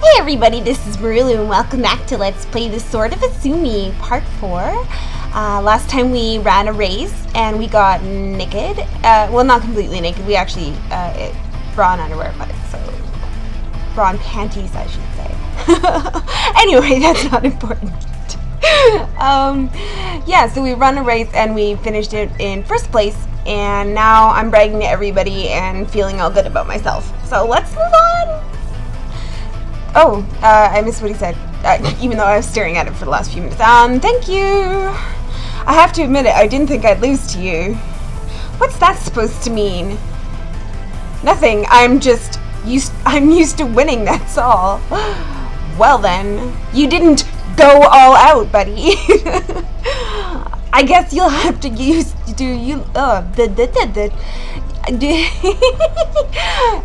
Hey everybody, this is Merulu and welcome back to Let's Play the Sword of Asumi, Part 4. Last time we ran a race and we got naked. Well, not completely naked, we actually, bra and underwear, but so, bra and panties I should say. Anyway, that's not important. Yeah, so we run a race and we finished it in first place, and now I'm bragging to everybody and feeling all good about myself. So let's move on! Oh, I missed what he said, even though I was staring at it for the last few minutes. Thank you! I have to admit it, I didn't think I'd lose to you. What's that supposed to mean? Nothing, I'm used to winning, that's all. Well then, you didn't go all out, buddy. I guess you'll have to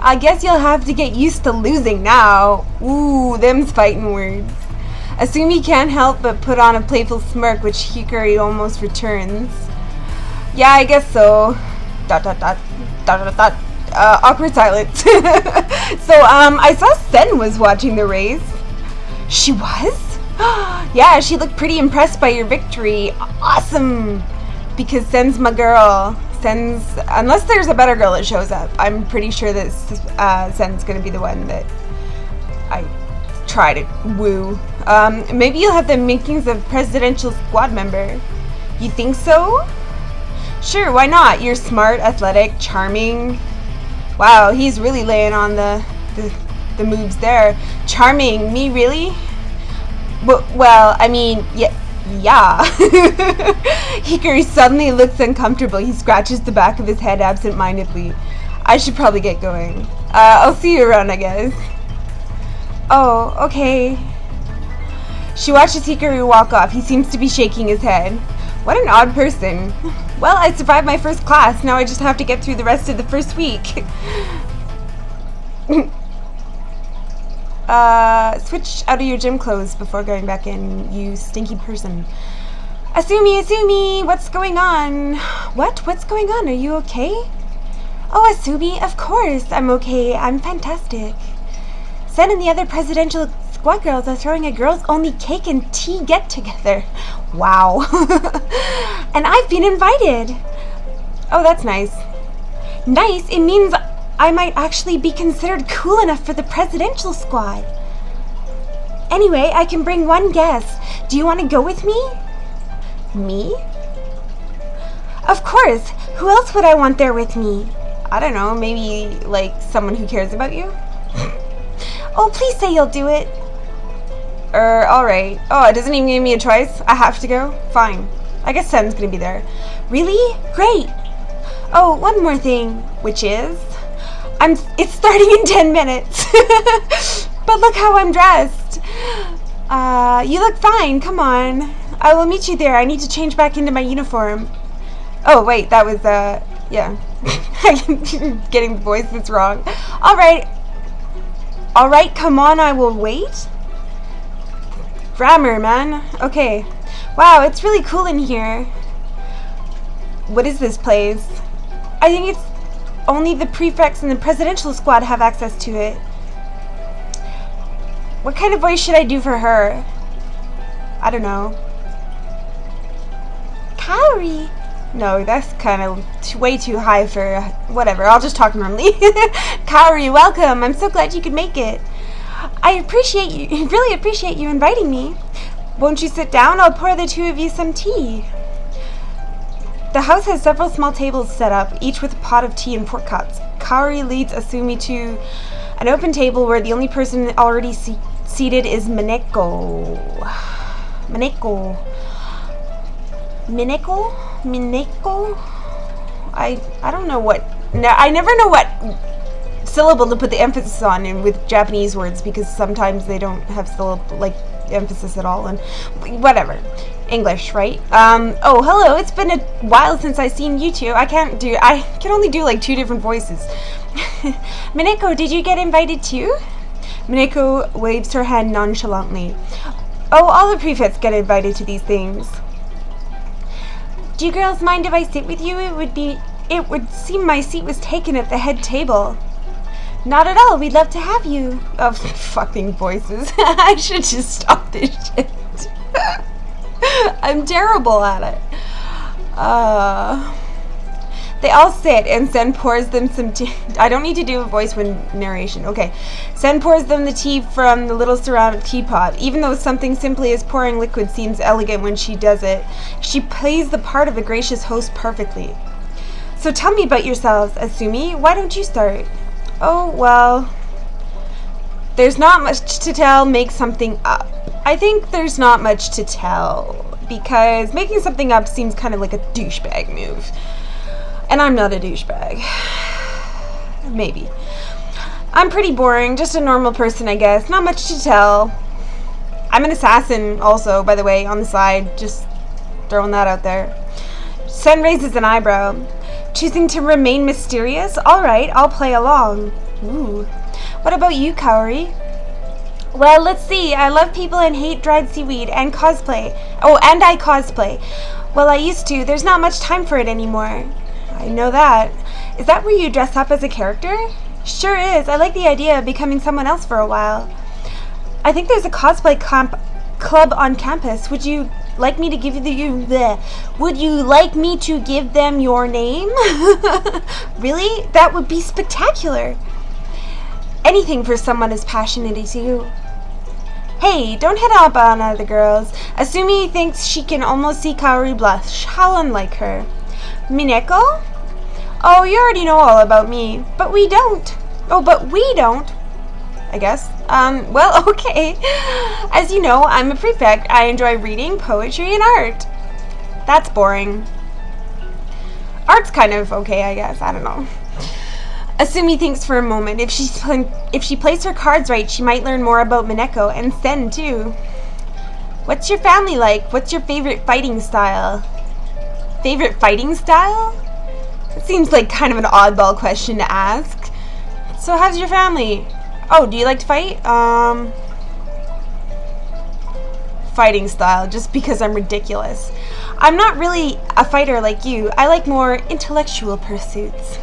I guess you'll have to get used to losing now. Ooh, them's fighting words. Asumi can't help but put on a playful smirk, which Hikari almost returns. Yeah, I guess so. ... Awkward silence. So, I saw Sen was watching the race. She was? Yeah, she looked pretty impressed by your victory. Awesome! Because Sen's my girl. Unless there's a better girl that shows up, I'm pretty sure that Sen's gonna be the one that I try to woo. Maybe you'll have the makings of presidential squad member. You think so? Sure, why not? You're smart, athletic, charming. Wow, he's really laying on the moves there. Charming, me really? Well, I mean, yeah. Hikari suddenly looks uncomfortable. He scratches the back of his head absent-mindedly. I should probably get going. I'll see you around, I guess. Oh, okay. She watches Hikari walk off. He seems to be shaking his head. What an odd person. Well, I survived my first class. Now I just have to get through the rest of the first week. Switch out of your gym clothes before going back in, you stinky person. Asumi, what's going on? What's going on? Are you okay? Oh, Asumi, of course, I'm okay. I'm fantastic. Sen and the other presidential squad girls are throwing a girls' only cake and tea get-together. Wow. And I've been invited. Oh, that's nice. Nice? It means I might actually be considered cool enough for the presidential squad. Anyway, I can bring one guest. Do you want to go with me? Me? Of course. Who else would I want there with me? I don't know, maybe like someone who cares about you? Oh, please say you'll do it. Alright. Oh, it doesn't even give me a choice? I have to go? Fine. I guess Sen's gonna be there. Really? Great. Oh, one more thing, which is it's starting in 10 minutes. But look how I'm dressed. You look fine. Come on. I will meet you there. I need to change back into my uniform. Oh, wait. That was, yeah. I'm getting the voice that's wrong. Alright. Alright, come on. I will wait. Grammar, man. Okay. Wow, it's really cool in here. What is this place? I think it's only the prefects and the presidential squad have access to it. What kind of voice should I do for her? I don't know. Kaori. No, that's kind of way too high for whatever. I'll just talk normally. Kaori, welcome. I'm so glad you could make it. I really appreciate you inviting me. Won't you sit down? I'll pour the two of you some tea. The house has several small tables set up, each with a pot of tea and pork cups. Kaori leads Asumi to an open table where the only person already seated is Mineko. I don't know what. No, I never know what syllable to put the emphasis on with Japanese words because sometimes they don't have emphasis at all, and whatever. English, right? Oh, hello. It's been a while since I've seen you two. I can only do like 2 different voices. Mineko, did you get invited too? Mineko waves her hand nonchalantly. Oh, all the prefects get invited to these things. Do you girls mind if I sit with you? It would seem my seat was taken at the head table. Not at all. We'd love to have you. Oh, fucking voices. I should just stop this shit. I'm terrible at it. They all sit and Sen pours them some tea. I don't need to do a voice when narration. Okay. Sen pours them the tea from the little ceramic teapot. Even though something simply as pouring liquid seems elegant when she does it, she plays the part of a gracious host perfectly. So tell me about yourselves, Asumi. Why don't you start? Oh, well, there's not much to tell. Make something up. I think there's not much to tell because making something up seems kind of like a douchebag move. And I'm not a douchebag. Maybe. I'm pretty boring, just a normal person, I guess. Not much to tell. I'm an assassin also, by the way, on the side. Just throwing that out there. Sen raises an eyebrow. Choosing to remain mysterious? Alright, I'll play along. Ooh. What about you, Kaori? Well, let's see. I love people and hate dried seaweed and cosplay. Oh, and I cosplay. Well, I used to. There's not much time for it anymore. I know that. Is that where you dress up as a character? Sure is. I like the idea of becoming someone else for a while. I think there's a cosplay club on campus. Would you like me to give Would you like me to give them your name? Really? That would be spectacular. Anything for someone as passionate as you. Hey, don't hit up on other girls. Asumi thinks she can almost see Kaori blush. How unlike her. Mineko? Oh, you already know all about me. But we don't. Oh, but we don't. I guess. Well, okay. As you know, I'm a prefect. I enjoy reading, poetry, and art. That's boring. Art's kind of okay, I guess. I don't know. Asumi thinks for a moment. If she plays her cards right, she might learn more about Mineko and Sen, too. What's your family like? What's your favorite fighting style? Favorite fighting style? It seems like kind of an oddball question to ask. So how's your family? Oh, do you like to fight? Fighting style, just because I'm ridiculous. I'm not really a fighter like you. I like more intellectual pursuits.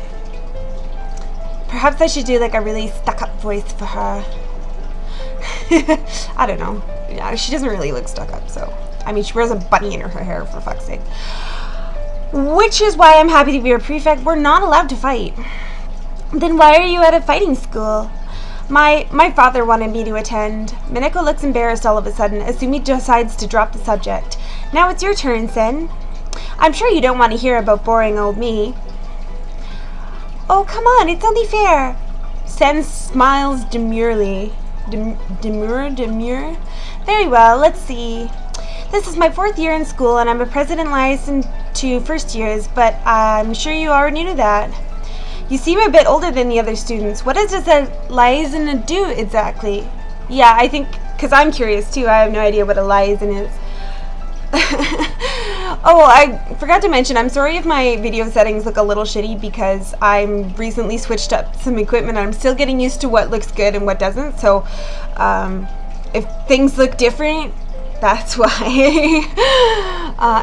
Perhaps I should do like a really stuck-up voice for her. I don't know. Yeah, she doesn't really look stuck up, so. I mean, she wears a bunny in her hair, for fuck's sake. Which is why I'm happy to be your prefect. We're not allowed to fight. Then why are you at a fighting school? My father wanted me to attend. Mineko looks embarrassed all of a sudden. Asumi decides to drop the subject. Now it's your turn, Sen. I'm sure you don't want to hear about boring old me. Oh, come on, it's only fair. Sen smiles demurely. Demure? Very well, let's see. This is my 4th year in school, and I'm a president licensed to first years, but I'm sure you already knew that. You seem a bit older than the other students. What does a liaison do exactly? Yeah, I think, because I'm curious too, I have no idea what a liaison is. Oh, I forgot to mention, I'm sorry if my video settings look a little shitty because I'm recently switched up some equipment. I'm still getting used to what looks good and what doesn't, so if things look different, that's why.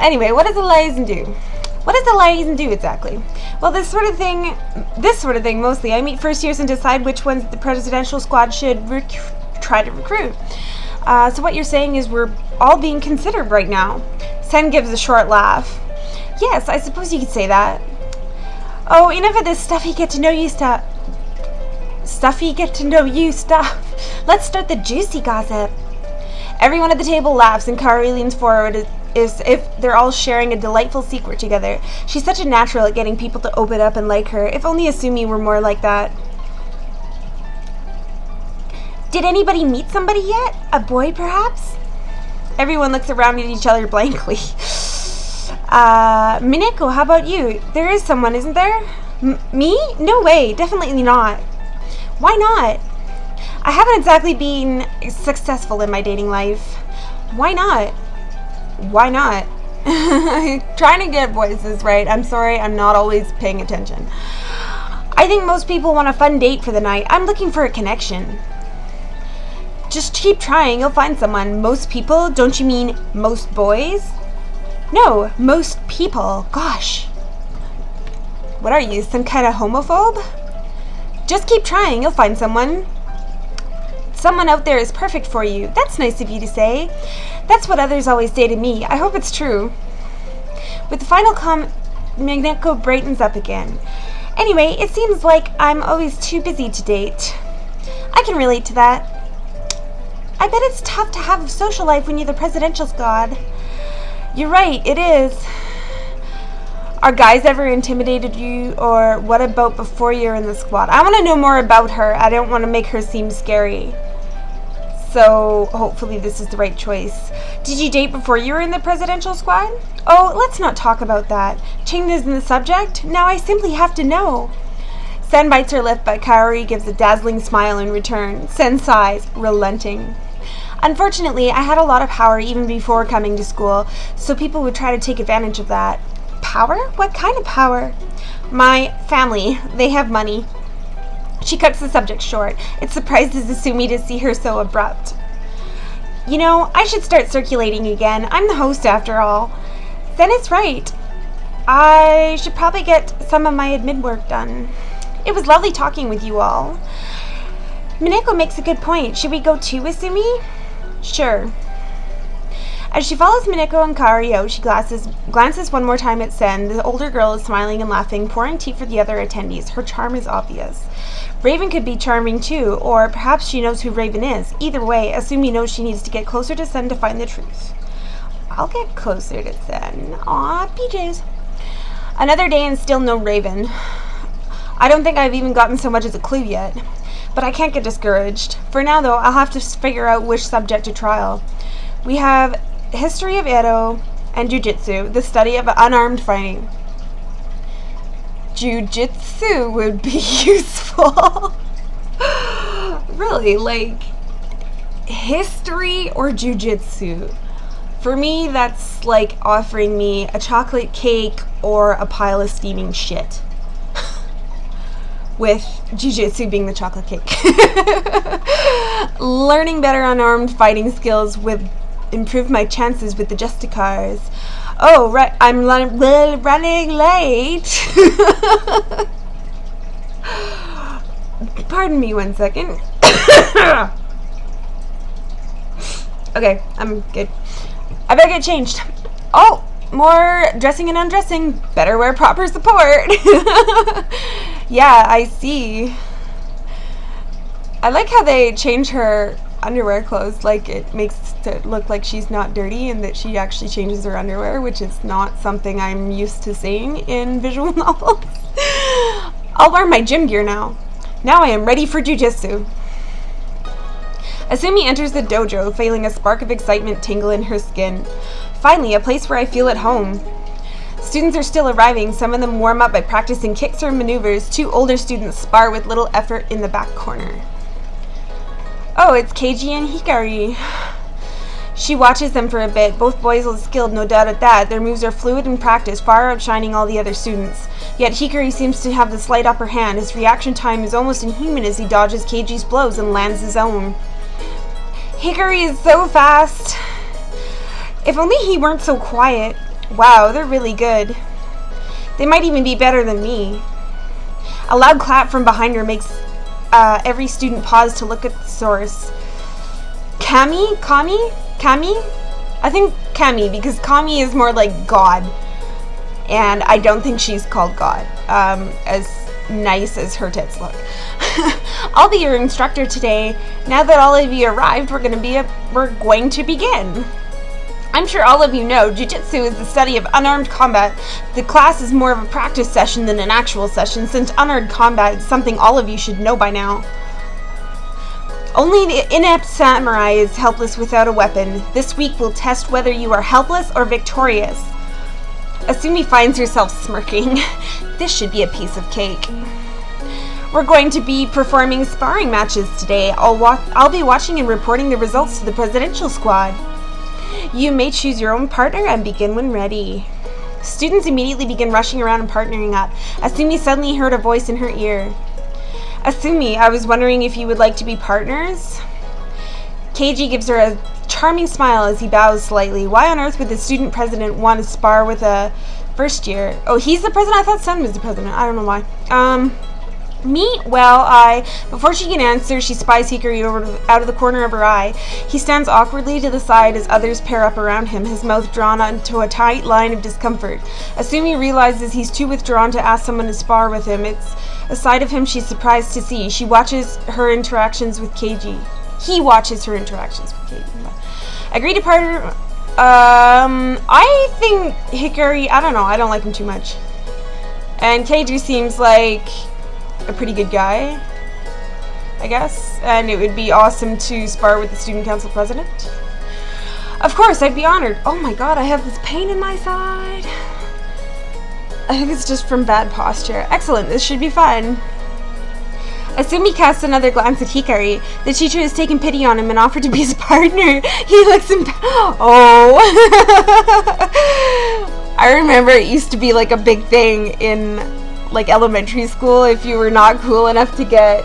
Anyway, what does a liaison do? What does a liaison do exactly? Well, this sort of thing mostly. I meet first years and decide which ones the presidential squad should try to recruit. So what you're saying is we're all being considered right now. Sen gives a short laugh. Yes, I suppose you could say that. Oh, enough of this stuffy get to know you stuff. Let's start the juicy gossip. Everyone at the table laughs and Kaori leans forward as if they're all sharing a delightful secret together. She's such a natural at getting people to open up and like her. If only Asumi were more like that. Did anybody meet somebody yet? A boy, perhaps? Everyone looks around at each other blankly. Mineko, how about you? There is someone, isn't there? Me? No way. Definitely not. Why not? I haven't exactly been successful in my dating life. Why not? Why not? Trying to get voices right. I'm sorry, I'm not always paying attention. I think most people want a fun date for the night. I'm looking for a connection. Just keep trying, you'll find someone. Most people? Don't you mean most boys? No, most people. Gosh. What are you, some kind of homophobe? Just keep trying, you'll find someone. Someone out there is perfect for you. That's nice of you to say. That's what others always say to me. I hope it's true. With the final comment, Mineko brightens up again. Anyway, it seems like I'm always too busy to date. I can relate to that. I bet it's tough to have a social life when you're the presidential squad. You're right, it is. Are guys ever intimidated you, or what about before you're in the squad? I want to know more about her. I don't want to make her seem scary. So, hopefully this is the right choice. Did you date before you were in the presidential squad? Oh, let's not talk about that. Changes in the subject? Now I simply have to know. Sen bites her lip, but Kaori gives a dazzling smile in return. Sen sighs, relenting. Unfortunately, I had a lot of power even before coming to school, so people would try to take advantage of that. Power? What kind of power? My family. They have money. She cuts the subject short. It surprises Asumi to see her so abrupt. You know, I should start circulating again. I'm the host after all. Then it's right. I should probably get some of my admin work done. It was lovely talking with you all. Mineko makes a good point. Should we go too, Asumi? Sure. As she follows Mineko and Kaori out, she glances one more time at Sen. The older girl is smiling and laughing, pouring tea for the other attendees. Her charm is obvious. Raven could be charming too, or perhaps she knows who Raven is. Either way, Asumi knows she needs to get closer to Sen to find the truth. I'll get closer to Sen. Aw, PJs. Another day and still no Raven. I don't think I've even gotten so much as a clue yet. But I can't get discouraged. For now, though, I'll have to figure out which subject to trial. We have History of Edo and Jiujitsu, the study of unarmed fighting. Jiujitsu would be useful. Really, like, history or Jiujitsu? For me, that's like offering me a chocolate cake or a pile of steaming shit. With Jiujitsu being the chocolate cake. Learning better unarmed fighting skills would improve my chances with the Justicars. Oh, right, I'm running late. Pardon me 1 second. Okay, I'm good. I better get changed. Oh, more dressing and undressing. Better wear proper support. Yeah, I see. I like how they change her underwear clothes. Like, it makes it look like she's not dirty and that she actually changes her underwear, which is not something I'm used to seeing in visual novels. I'll wear my gym gear now. Now I am ready for jujitsu. Asumi enters the dojo, feeling a spark of excitement tingle in her skin. Finally, a place where I feel at home. Students are still arriving. Some of them warm up by practicing kicks or maneuvers. 2 older students spar with little effort in the back corner. Oh, it's Keiji and Hikari. She watches them for a bit. Both boys are skilled, no doubt at that. Their moves are fluid in practice, far outshining all the other students. Yet Hikari seems to have the slight upper hand. His reaction time is almost inhuman as he dodges Keiji's blows and lands his own. Hikari is so fast. If only he weren't so quiet. Wow, they're really good. They might even be better than me. A loud clap from behind her makes every student pause to look at the source. Kami? I think Kami, because Kami is more like God. And I don't think she's called God, as nice as her tits look. I'll be your instructor today. Now that all of you arrived, we're going to begin. I'm sure all of you know, Jiu-Jitsu is the study of unarmed combat. The class is more of a practice session than an actual session, since unarmed combat is something all of you should know by now. Only the inept samurai is helpless without a weapon. This week will test whether you are helpless or victorious. Asumi finds herself smirking. This should be a piece of cake. We're going to be performing sparring matches today. I'll be watching and reporting the results to the presidential squad. You may choose your own partner and begin when ready. Students immediately begin rushing around and partnering up. Asumi suddenly heard a voice in her ear. Asumi, I was wondering if you would like to be partners? Keiji gives her a charming smile as he bows slightly. Why on earth would the student president want to spar with a first year? Oh, he's the president? I thought Sen was the president. I don't know why. Me? Before she can answer, she spies Hikari out of the corner of her eye. He stands awkwardly to the side as others pair up around him, his mouth drawn into a tight line of discomfort. Asumi realizes he's too withdrawn to ask someone to spar with him. It's a side of him she's surprised to see. She watches her interactions with Keiji. He watches her interactions with Keiji. Agree to partner. I think Hikari, I don't know, I don't like him too much. And Keiji seems like a pretty good guy, I guess, and it would be awesome to spar with the student council president. Of course, I'd be honored. Oh my god, I have this pain in my side. I think it's just from bad posture. Excellent, this should be fun. Asumi casts another glance at Hikari. The teacher has taken pity on him and offered to be his partner. He looks oh. I remember it used to be like a big thing in like elementary school if you were not cool enough to get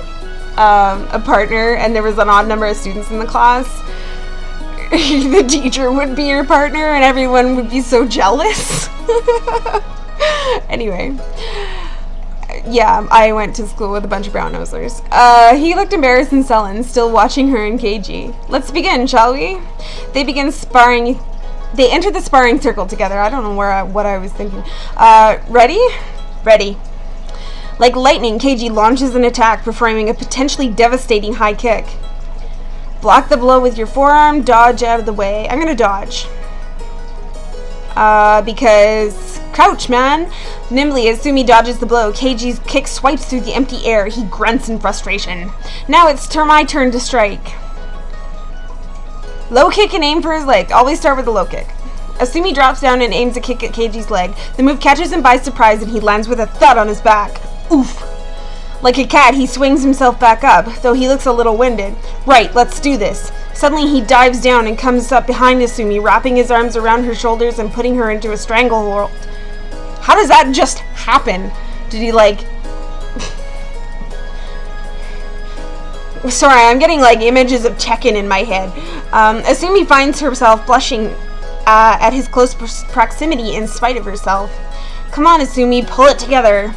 a partner and there was an odd number of students in the class. The teacher would be your partner and everyone would be so jealous. Anyway. Yeah, I went to school with a bunch of brown-nosers. He looked embarrassed and sullen, still watching her and Keiji. Let's begin, shall we? They begin sparring. They enter the sparring circle together. I don't know what I was thinking. Ready? Ready. Like lightning, Keiji launches an attack, performing a potentially devastating high kick. Block the blow with your forearm, dodge out of the way. I'm gonna dodge. Because crouch, man. Nimbly, Asumi dodges the blow. Keiji's kick swipes through the empty air. He grunts in frustration. Now it's my turn to strike. Low kick and aim for his leg. Always start with the low kick. Asumi drops down and aims a kick at Keiji's leg. The move catches him by surprise and he lands with a thud on his back. Oof. Like a cat, he swings himself back up, though he looks a little winded. Right, let's do this. Suddenly he dives down and comes up behind Asumi, wrapping his arms around her shoulders and putting her into a stranglehold. How does that just happen? Did he like... Sorry, I'm getting like images of Tekken in my head. Asumi finds herself blushing at his close proximity in spite of herself. Come on, Asumi, pull it together.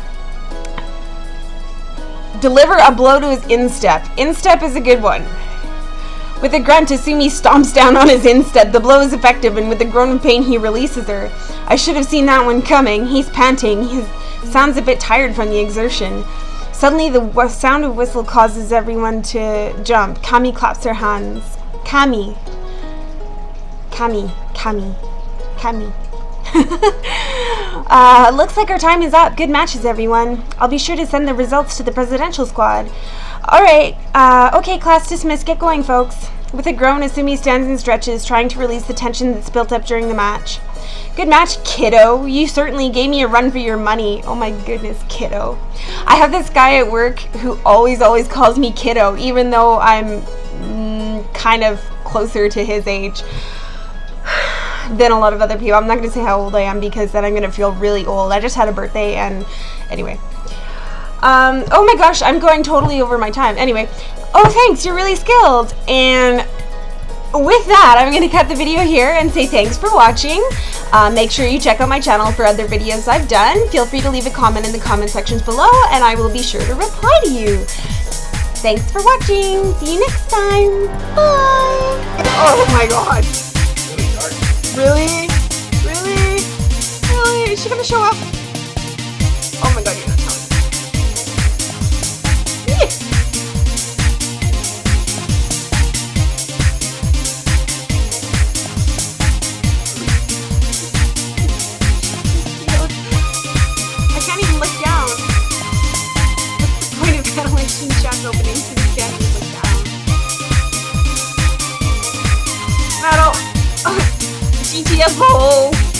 Deliver a blow to his instep. Instep is a good one. With a grunt, Asumi stomps down on his instep. The blow is effective, and with a groan of pain, he releases her. I should have seen that one coming. He's panting. He sounds a bit tired from the exertion. Suddenly, the sound of whistle causes everyone to jump. Kami claps her hands. Kami. Looks like our time is up. Good matches, everyone. I'll be sure to send the results to the presidential squad. Alright, okay, class dismissed. Get going, folks. With a groan, Asumi stands and stretches, trying to release the tension that's built up during the match. Good match, kiddo. You certainly gave me a run for your money. Oh my goodness, kiddo. I have this guy at work who always calls me kiddo, even though I'm kind of closer to his age than a lot of other people. I'm not going to say how old I am because then I'm going to feel really old. I just had a birthday and anyway. Oh my gosh, I'm going totally over my time. Anyway, oh thanks, you're really skilled. And with that, I'm going to cut the video here and say thanks for watching. Make sure you check out my channel for other videos I've done. Feel free to leave a comment in the comment sections below and I will be sure to reply to you. Thanks for watching. See you next time. Bye. Oh my god. Really? Really? Really? Is she gonna show up? Oh my god, you're not telling me. I can't even look down. What's the point of ventilation shaft opening so you can't even look down? Metal! GTFO!